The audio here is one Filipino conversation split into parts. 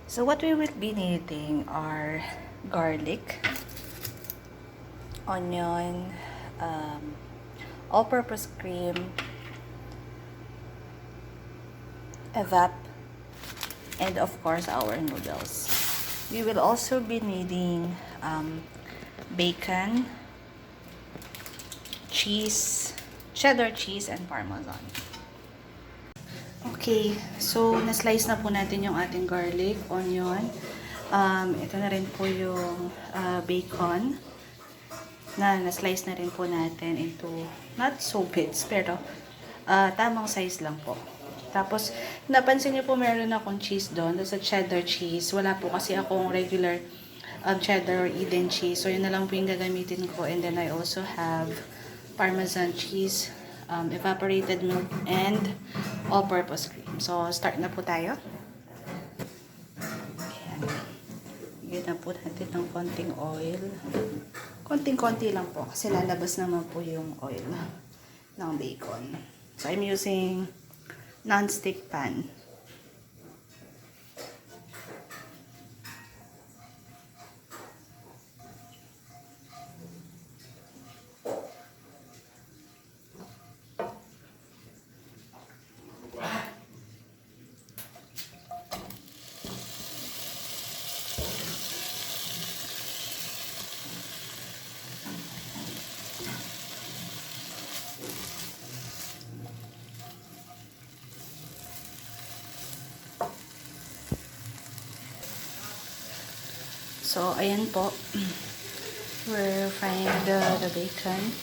So what we will be needing are garlic, onion, all-purpose cream, evap, and of course our noodles. We will also be needing bacon, cheese, cheddar cheese, and parmesan. Okay, so na-slice na po natin yung ating garlic, onion. Ito na rin po yung bacon na na-slice na rin po natin into not so bits, pero tamang size lang po. Tapos, napansin niyo po meron akong cheese doon. That's a cheddar cheese. Wala po kasi akong regular cheddar or Eden cheese. So, yun na lang po yung gagamitin ko. And then, I also have Parmesan cheese, evaporated milk, and all-purpose cream. So, start na po tayo. Ayan. Bigyan na po natin ng konting oil. Konting-konti lang po kasi lalabas naman po yung oil ng bacon. So, I'm using non-stick pan. So, ayan po. We're frying the bacon.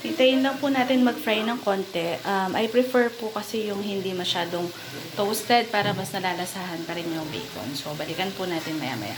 Hintayin lang po natin mag-fry ng konti. I prefer po kasi yung hindi masyadong toasted para mas nalalasahan pa rin yung bacon. So, balikan po natin maya-maya.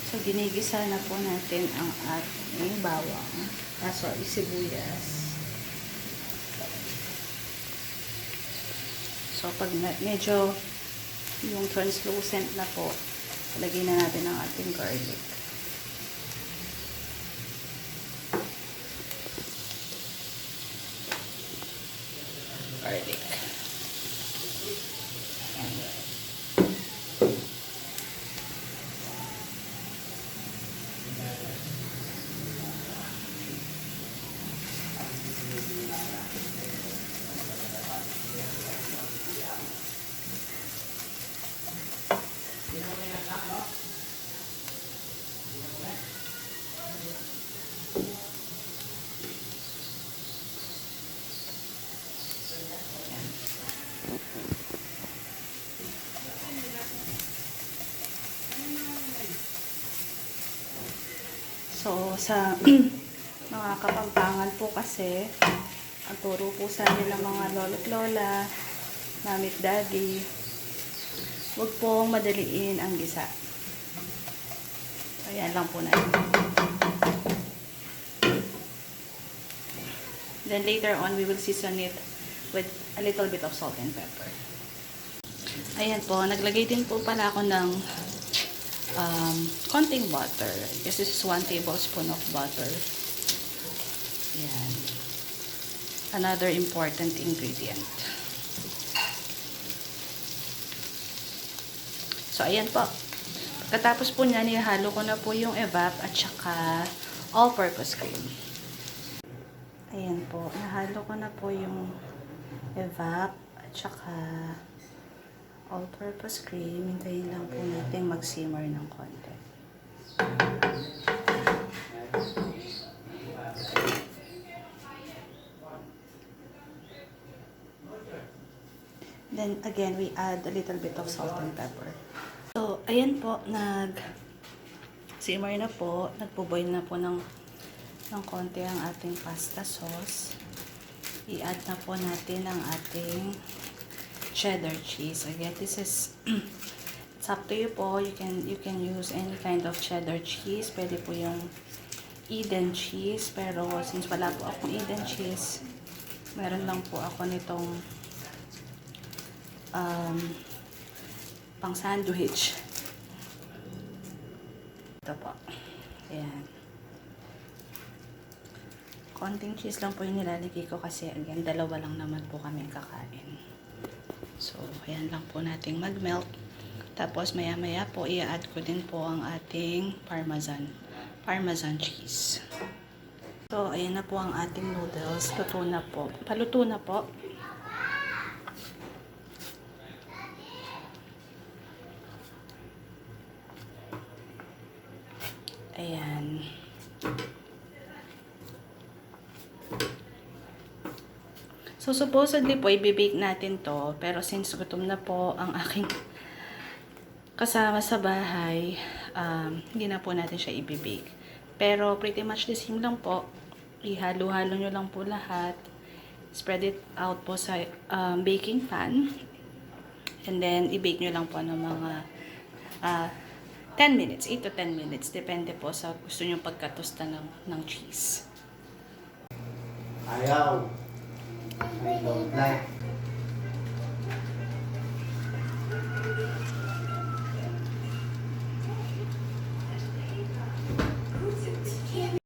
So, ginigisa na po natin ang ating bawang. Sorry, sibuyas. So, pag medyo yung translucent na po, lagyan na natin ang ating garlic. Garlic. So, sa mga Kapampangan po kasi, ang turo po sa amin ng mga lolo't lola, mamit daddy, huwag pong madaliin ang gisa. Ayan lang po natin. Then later on, we will season it with a little bit of salt and pepper. Ayan po, naglagay din po pala ako ng konting butter. This is 1 tablespoon of butter. Ayan. Another important ingredient. So, ayan po. Katapos po niyan, ihalo ko na po yung evap at saka all-purpose cream. Ayan po, nahalo ko na po yung evap at saka all-purpose cream. Hintayin lang po natin mag-simmer ng konti. Then again, we add a little bit of salt and pepper. So, ayan po, simmer na po, nagpo-boil na po ng konti ang ating pasta sauce. I-add na po natin ang ating cheddar cheese. Again, this is it's up to you po. You can use any kind of cheddar cheese. Pwede po yung Eden cheese, pero since wala po akong Eden cheese, meron lang po ako nitong pang sandwich. Ito po. Ayan. Konting cheese lang po yung nilalagay ko kasi again, dalawa lang naman po kami kakain. So, ayan lang po nating mag-melt. Tapos, maya-maya po, i-add ko din po ang ating parmesan cheese. So, ayan na po ang ating noodles. Luto na po. Paluto na po. Ayan. So, supposedly po, i-bake natin to. Pero since gutom na po ang aking kasama sa bahay, hindi na po natin siya i-bake. Pero pretty much the same lang po. Ihalo-halo nyo lang po lahat. Spread it out po sa baking pan. And then, i-bake nyo lang po ng mga 10 minutes, 8 to 10 minutes. Depende po sa gusto nyo pagkatusta ng cheese. Ayaw. I don't like.